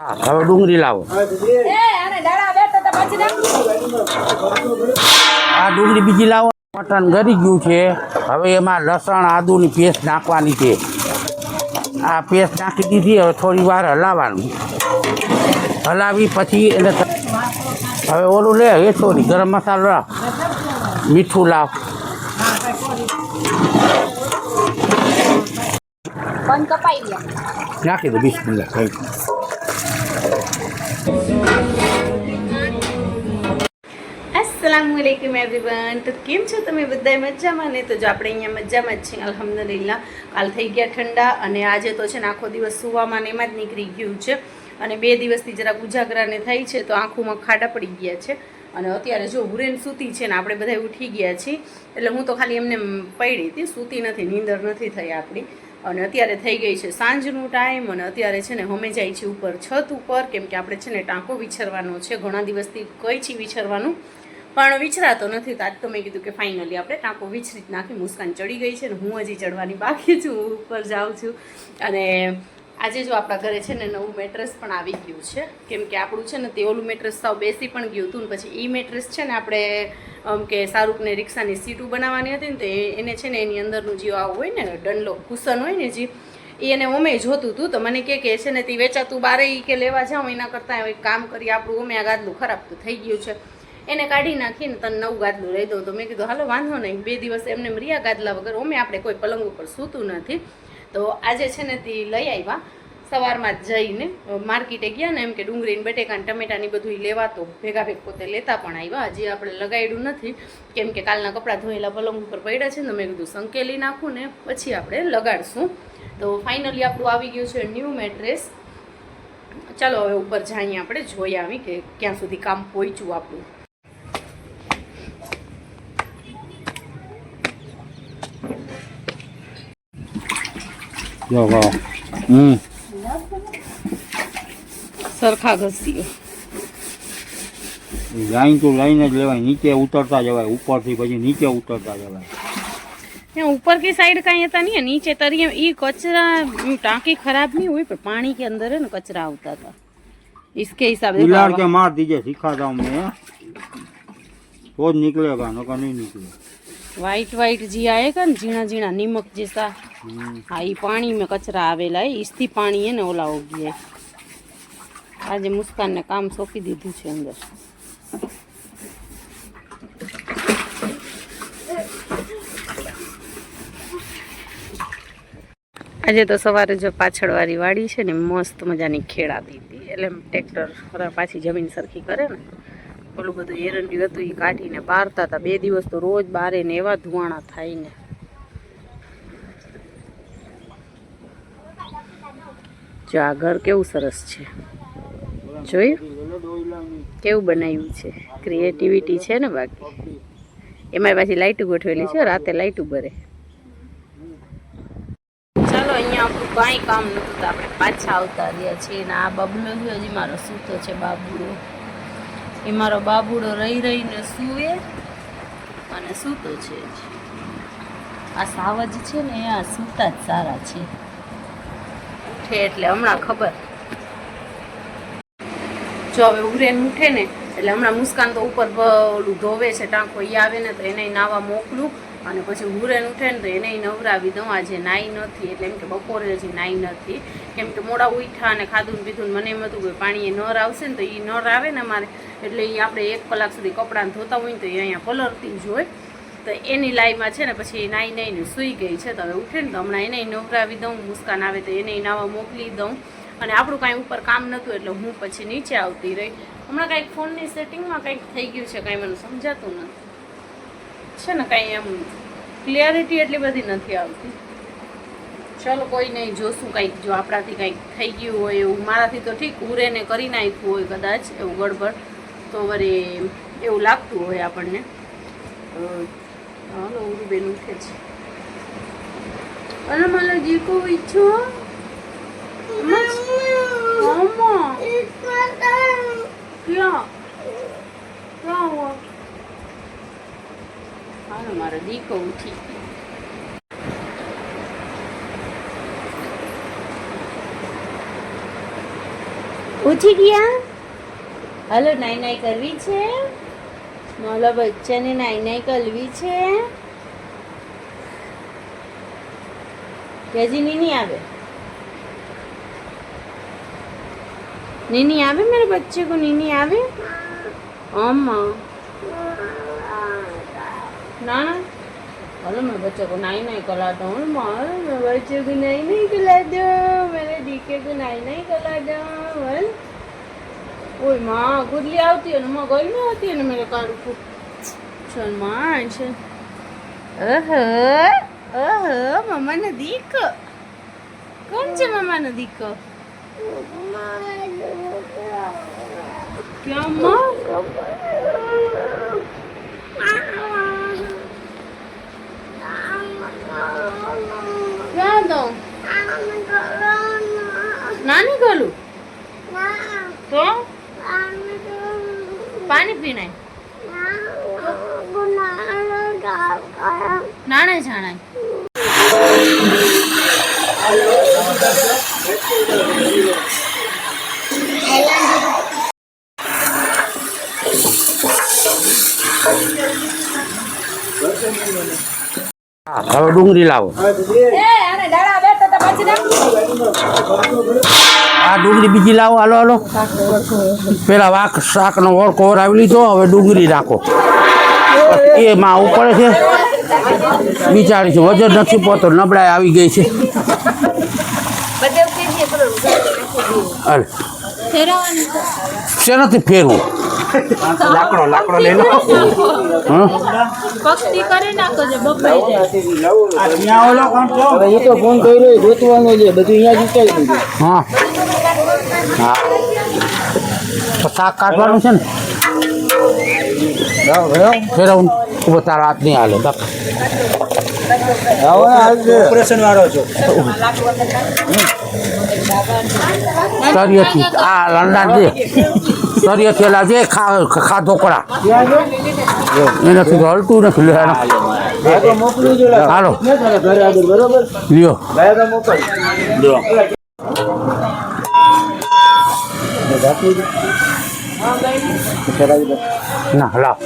હવે ડુંગળી લાવો. આ ડુંગળી બીજી લાવો. મટન ગળી ગયું છે. હવે એમાં લસણ આદુની પેસ્ટ નાખવાની છે. આ પેસ્ટ નાખી દીધી. હવે થોડી વાર હલાવવાનું. હલાવી પછી એને હવે ઓલું લે એ સોરી ગરમ મસાલો લાવ, મીઠું લાવ. નાખી દો 20 મિનિટ થઈ. अस्सलामुअलैकुम एवरीवन। तो केम छो तमे बधाय मजामां ने? तो जो આપણે અહીંયા મજામાં જ છીએ અલ્હમ્દુલિલ્લાહ। કાલ થઈ ગયા ઠંડા અને આજે તો છે ને આખો દિવસ સુવામાં ને એમાં જ નીકળી ગયું છે અને 2 દિવસથી જરાક ઉજાગરાને થઈ છે તો આંખોમાં ખાડા પડી ગયા છે અને અત્યારે જો હુરેન સૂતી છે ને આપણે બધા ઉઠી ગયા છીએ એટલે હું તો ખાલી એમને પડી હતી, સૂતી નથી, નીંદર નથી થઈ આપણી અને અત્યારે થઈ ગઈ છે સાંજનું ટાઈમ અને અત્યારે છે ને અમે જાય છે ઉપર છત ઉપર કેમ કે આપણે છે ને ટાંકો વિછરવાનો છે, ઘણા દિવસથી કઈ છે વિછરવાનું પણ વિચરાતો નથી તો આજ તો મેં કીધું કે ફાઇનલી આપણે ટાંકો વિચરી જ નાખી. મુસ્કાન ચડી ગઈ છે ને હું હજી ચડવાની બાકી છું, હું ઉપર જાઉં છું અને આજે જો આપણા ઘરે છે ને નવું મેટ્રેસ પણ આવી ગયું છે કેમ કે આપણું છે ને તે ઓલું મેટ્રેસ સાવ બેસી પણ ગયું હતું ને પછી એ મેટ્રેસ છે ને આપણે કે શાહરૂખને રિક્ષાની સીટું બનાવવાની હતી ને તો એને છે ને એની અંદરનું જે આવું હોય ને ડનલો કુશન હોય ને જે એને ઓમે જોતું હતું તો મને કે છે ને તે વેચાતું બારે કે લેવા જાઉં એના કરતાં એક કામ કરી આપણું ઓમે આ ગાદલું ખરાબ તો થઈ ગયું છે એને કાઢી નાખીને તને નવું ગાદલું લઈ દઉં તો મેં કીધું હાલો વાંધો નહીં, 2 દિવસ એમને રિયા ગાદલા વગર ઓમે આપણે કોઈ પલંગ ઉપર સૂતું નથી તો આજે છે ને તે લઈ આવ્યા. સવારમાં જ જઈને માર્કેટે ગયા ને એમ કે ડુંગળીને બટેકાને ટમેટાની બધું લેવા તો ભેગા ભેગ પોતે લેતા પણ આવ્યા. હજી આપણે લગાડ્યું નથી કેમ કે કાલના કપડાં ધોયેલા પલંગ ઉપર પડ્યા છે ને તો મેં કીધું સંકેલી નાખું ને પછી આપણે લગાડશું. તો ફાઇનલી આપણું આવી ગયું છે ન્યૂ મેટ્રેસ. ચાલો હવે ઉપર જઈએ આપણે જોઈ આવી કે ક્યાં સુધી કામ પહોંચ્યું આપણું. સરખા ઘસીઓ લાઈન તો લાઈન જ લેવાય, નીચે ઉતરતા જવાય, ઉપરથી પછી નીચે ઉતરતા જવાય. ऊपर की साइड कहीं था नहीं है, नीचे तरिए ये कचरा टाँकी खराब नहीं हुई पर पानी के अंदर है ना कचरा होता था इसके हिसाब से उलाड़ के मार दीजिए, सिखाता हूँ मैं तो निकलेगा, नका नहीं निकले. वाइट वाइट जी आएगा ना जीना जीना नीमक जैसा, हाँ ये पानी में कचरा आवेला है इसથી पानी है ने ओला हो गया. आज मुस्कान ने काम सौंपी दीधું છે અંદર. આજે તો સવારે જો પાછળવાળી વાડી છે ને મસ્ત મજાની ખેડા દીધી એટલે ટ્રેક્ટર પાછી જમીન સરખી કરે ને ઓલું બધું એરંડી હતું એ કાઢીને બારતા હતા. 2 દિવસ તો રોજ બારે ને એવા ધુવાણા થાય ને. જો આ ઘર કેવું સરસ છે, જોયું કેવું બનાવ્યું છે, ક્રિએટિવિટી છે ને. બાકી એમાં પાછી લાઇટું ગોઠવેલી છે, રાતે લાઇટું બરે. ચાલો અહીંયા આપણું કાંઈ કામ નહોતું તો આપણે પાછા આવતા રહ્યા છીએ ને આ બબલો છે હજી મારો સૂતો છે બાબુડો. એ મારો બાબુડો રહી રહીને સૂવે અને સૂતો છે. આ સાવજ છે ને આ સૂતા જ સારા છે, ઉઠે એટલે હમણાં ખબર. જો હવે ઉરેન ઉઠે ને એટલે હમણાં મુસ્કાન તો ઉપર ઓલું ધોવે છે ટાંકો, એ આવે ને તો એને નાવા મોકલું અને પછી હુરેન ઉઠે ને તો એને નવરાવી દઉં. આજે નાઈ નથી એટલે એમ કે બપોરે હજી નાઈ નથી કેમ કે મોડા ઉઠ્યા અને ખાધું ને પીધું મને એમ હતું કે પાણી એ નર આવશે ને તો એ નર આવે ને અમારે એટલે એ આપણે 1 કલાક સુધી કપડાં ધોતા હોય ને તો એ અહીંયા પલળતી જ હોય તો એની લાઈમાં છે ને પછી નાઈ નાઈને સૂઈ ગઈ છે. તો હવે ઉઠે ને તો હમણાં એને નવરાવી દઉં, મુસ્કાન આવે તો એને નાવા મોકલી દઉં અને આપણું કાંઈ ઉપર કામ નહોતું એટલે હું પછી નીચે આવતી રહી. હમણાં કાંઈક ફોનની સેટિંગમાં કંઈક થઈ ગયું છે, કાંઈ મને સમજાતું નથી છે ને, કાંઈ એમ ક્લિયરિટી એટલી બધી નથી આવતી. ચાલો કોઈ નહીં, જોશું કંઈક જો આપણાથી કંઈક થઈ ગયું હોય એવું. મારાથી તો ઠીક ઉરેને કરી નાખ્યું હોય કદાચ એવું ગડબડ તો વળી એવું લાગતું હોય આપણને. હાલો ઉરુબેન ઉઠે છે અને મને જીકો ઈચ્છો હાલો મારો દીકો ઉઠી. ઉઠી ગયા? હાલો નાઈ નાઈ કરવી છે? મારા બચ્ચાને નાઈ નાઈ કરવી છે? કે હજી નીની આવે? नीनी आवे मेरे बच्चे को? नीनी आवे? अम्मा ना ना हेलो मेरे बच्चे को नाई नहीं कलाता हूँ माँ, मेरे बच्चे को नाई नहीं कला दो, मेरे डीके को नाई नहीं कला दो बोल। ओए माँ गुदली आती है ना माँ, गल में आती है ना मेरे कार को। चल माँ चल। ओहो ओहो मम्मा ने देखो। कौन से मम्मा ने देखो? क्या माँ? क्या दो? नानी खोलू? तो? पानी पीना है? नाने जाना है? હવે ડુંગળી લાવો. આ ડુંગળી બીજી લાવો. હાલો હાલો પેલા વાક શાકનો ઓળખો આવી લીધો. હવે ડુંગળી નાખો. એ માં ઉપર છે બિચારી છે, વજન નથી પોતો, નબળાઈ આવી ગઈ છે. હાલ શેનાથી ફેરવું? લાકડો લાકડો લઈ લો. પક્ષી કરી નાખો છે બફાઈ હવે એ તો ફોન કર્યો ગોતવાનો છે, બધું અહીંયા જ ઉતારી દીધું. હા હા તો શાક કાઢવાનું છે ને. ફેરવું તારા હાથ નહીં હાલે. ઓપરેશન વાળો છો. તરિયેથી આ લંડા છે, તરિયેથી એલા છે ખાધો કરા એનાથી તો હલતું નથી. લે મોકલી દો. હાલો ઘરે આગળ બરોબર લ્યો. મોકલ ના લાવ.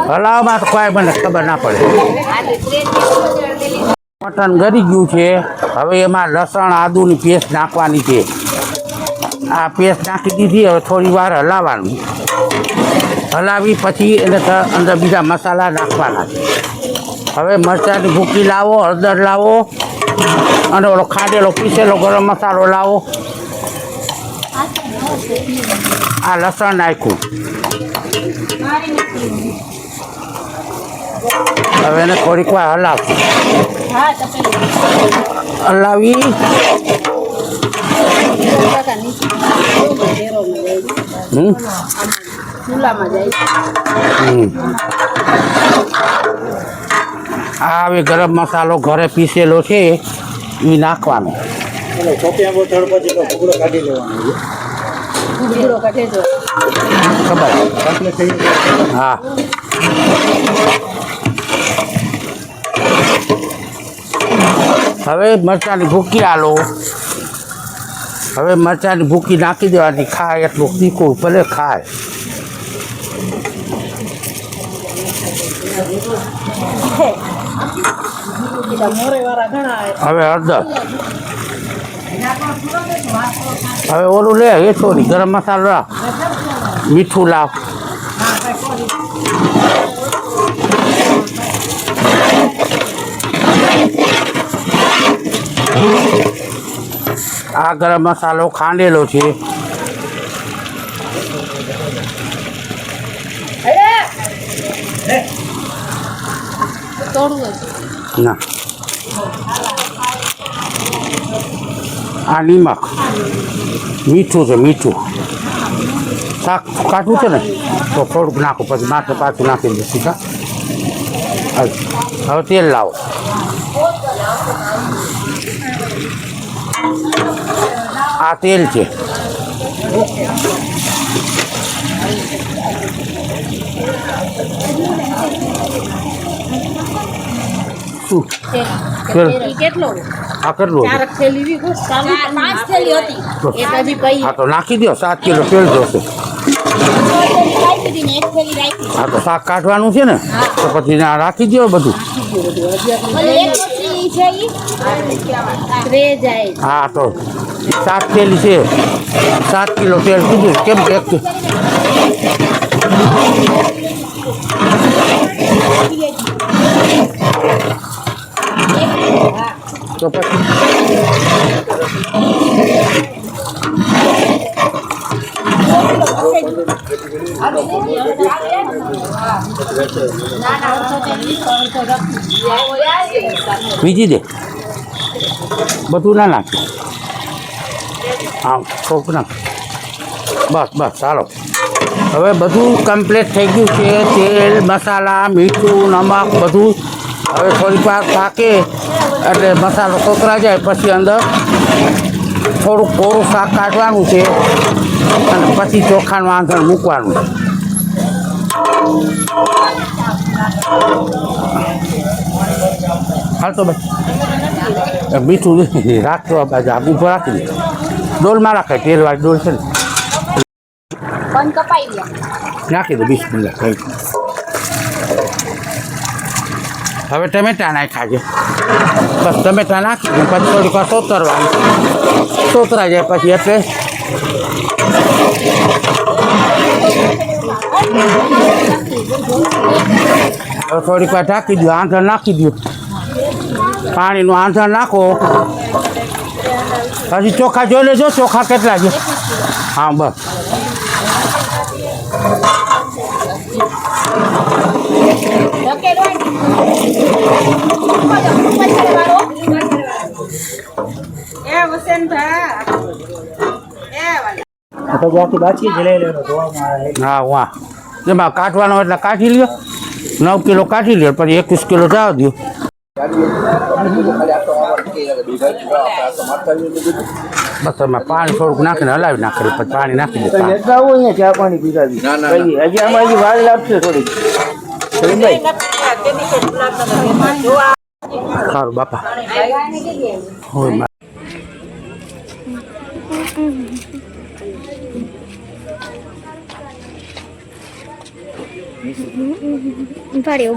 હલાવમાં તો કોઈ મને ખબર ના પડે. મટન ગળી ગયું છે. હવે એમાં લસણ આદુની પેસ્ટ નાખવાની છે. આ પેસ્ટ નાખી દીધી. હવે થોડી વાર હલાવવાનું. હલાવી પછી એને અંદર બીજા મસાલા નાખવાના છે. હવે મરચાંની ભૂકી લાવો, હળદર લાવો અને ઓલો ખાંડેલો પીસેલો ગરમ મસાલો લાવો. આ લસણ નાખ્યું. હવે એને થોડીક વાર હલાવશું. હલાવી આ હવે ગરમ મસાલો ઘરે પીસેલો છે એ નાખવાનો. ખબર? હા હવે મરચાંની ભૂકી આલો. હવે મરચાંની ભૂકી નાખી દેવાની. ખાય એટલું તીખું ભલે ખાય. હવે હળદર. હવે ઓલું લે એ થોડી ગરમ મસાલો લાવ, મીઠું લાવ. આ ગરમ મસાલો ખાંડેલો છે. ના આ નિમક, મીઠું છે. મીઠું શાક કાઢવું છે ને તો થોડુંક નાખો, પછી માથે પાછું નાખી દે સીધા. હવે તેલ લાવો. આ આ તેલ છે. શું તેલ? કેટલો આ કેટલું? હા તો નાખી દો 7 કિલો તેલ જોશે. હા તો શાક કાઢવાનું છે ને તો પછી ના રાખી દો બધું. હા તો 7 થેલી છે 7 કિલો તેલ કીધું કેમ કે તો પછી બીજી દે બધું ના નાખ. હા થોડુંક નાખ બસ બસ ચાલો. હવે બધું કમ્પ્લીટ થઈ ગયું છે. તેલ મસાલા મીઠું નમક બધું. હવે થોડીક વાર પાકે એટલે મસાલો કોતરા જાય પછી અંદર થોડુંક કોરું શાક કાઢવાનું છે અને પછી ચોખાનું આંધણ મૂકવાનું. હાલ તો ભાઈ મીઠું રાખતો બાજુ આ ઊભો રાખી દે. ડોલમાં રાખે તેલવાળી ડોલ છે ને નાખી દે 20 મિનિટ થઈ. હવે ટમેટા નાખ્યા છે બસ ટમેટા નાખી પછી થોડીક વાર સોતરવાનું. સોતરા જાય પછી એટલે હવે થોડીક વાર ઢાંકી દો. આંધણ નાખી દો. પાણીનું આંધણ નાખો. હજી ચોખા જોઈ લેજો ચોખા કેટલા છે. હા બસ હા વાહ જેમાં કાઢવાનો એટલે કાઢી લ્યો. 9 કિલો કાઢી લ્યો પછી 21 કિલો જવા દો. બસ એમાં પાણી થોડુંક નાખીને હલાવી નાખે પછી પાણી નાખી દે. ચા પાણી પીતા હજી આમાં હજી વાર લાગશે થોડીક. સારું બાપા હોય. ઉભાડ્યો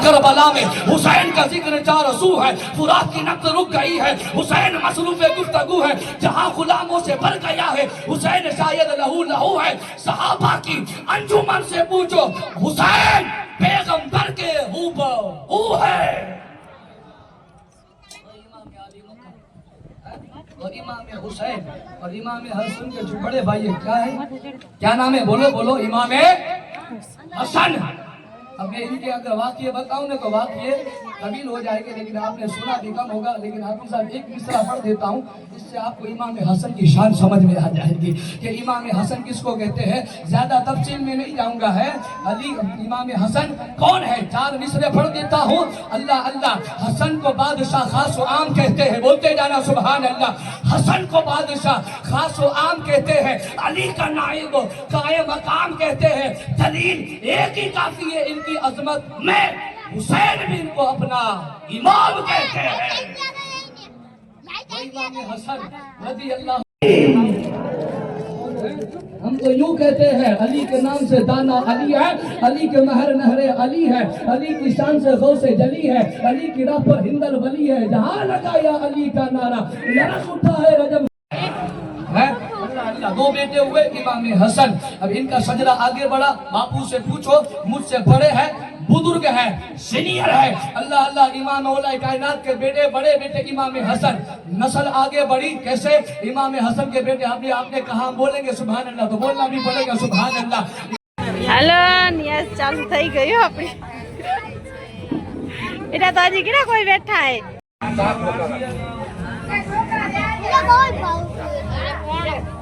करबला में हुसैन का जिक्र जा रसू है. फुरात की नब्ज रुक गई है. हुसैन मसरूफ गुफ्तगू है. जहां गुलामों से भर गया है हुसैन शायद लहू लहू है. सहाबा की अंजुमन से पूछो हुसैन पैगंबर के हूबहू है. और इमाम हुसैन और इमाम हसन के जो बड़े भाई क्या है, क्या नाम है? बोलो बोलो. इमाम हसन. अब मैं इनके अगर वाक्य बताऊं ना तो वाक्य तवील हो जाएंगे, लेकिन आपने सुना भी कम होगा. लेकिन आपके साथ एक मिसरा पढ़ देता हूं, इससे आपको इमाम हसन की शान समझ में आ जाएगी कि इमाम हसन किसको कहते हैं. ज्यादा तफसील में नहीं जाऊंगा. है अली इमाम हसन कौन है? 4 मिसरे पढ़ देता हूं. अल्लाह अल्लाह. हसन को बादशाह खास व आम कहते हैं. बोलते जाना सुभान अल्लाह. हसन को बादशाह खास व आम कहते हैं. अली का नाइब कायम मकाम कहते हैं. दलील एक ही काफी है इनकी अजमत में. हुसैन भी इनको अपना इमाम कहते हैं. इमाम हसन रज़ी अल्लाह. हम तो यूं कहते हैं अली के नाम से दाना अली है. अली के महर नहरे अली है. अली की शान से गौसे जली है. अली की राह पर हिंदल वली है. जहां लगाया अली का नारा लरस उठा है रजब है. अल्लाह। 2 बेटे हुए इमाम हसन। अब इनका सजरा आगे बढ़ा। बापू से पूछो, मुझसे बड़े हैं, बुजुर्ग है, सीनियर है। अल्लाह अल्लाह, इमाम औलाए कायनात के बेटे, बड़े बेटे इमाम हसन। नस्ल आगे बढ़ी कैसे? इमाम हसन के बेटे आपने कहा बोलेंगे सुभान अल्लाह, तो बोलना भी पड़ेगा सुभान अल्लाह। હાલો નિયાઝ ચાલુ થઈ ગયો આપણી બેટા તો હજી કેટલા કોઈ બેઠા હે Ele é bom, Paulo.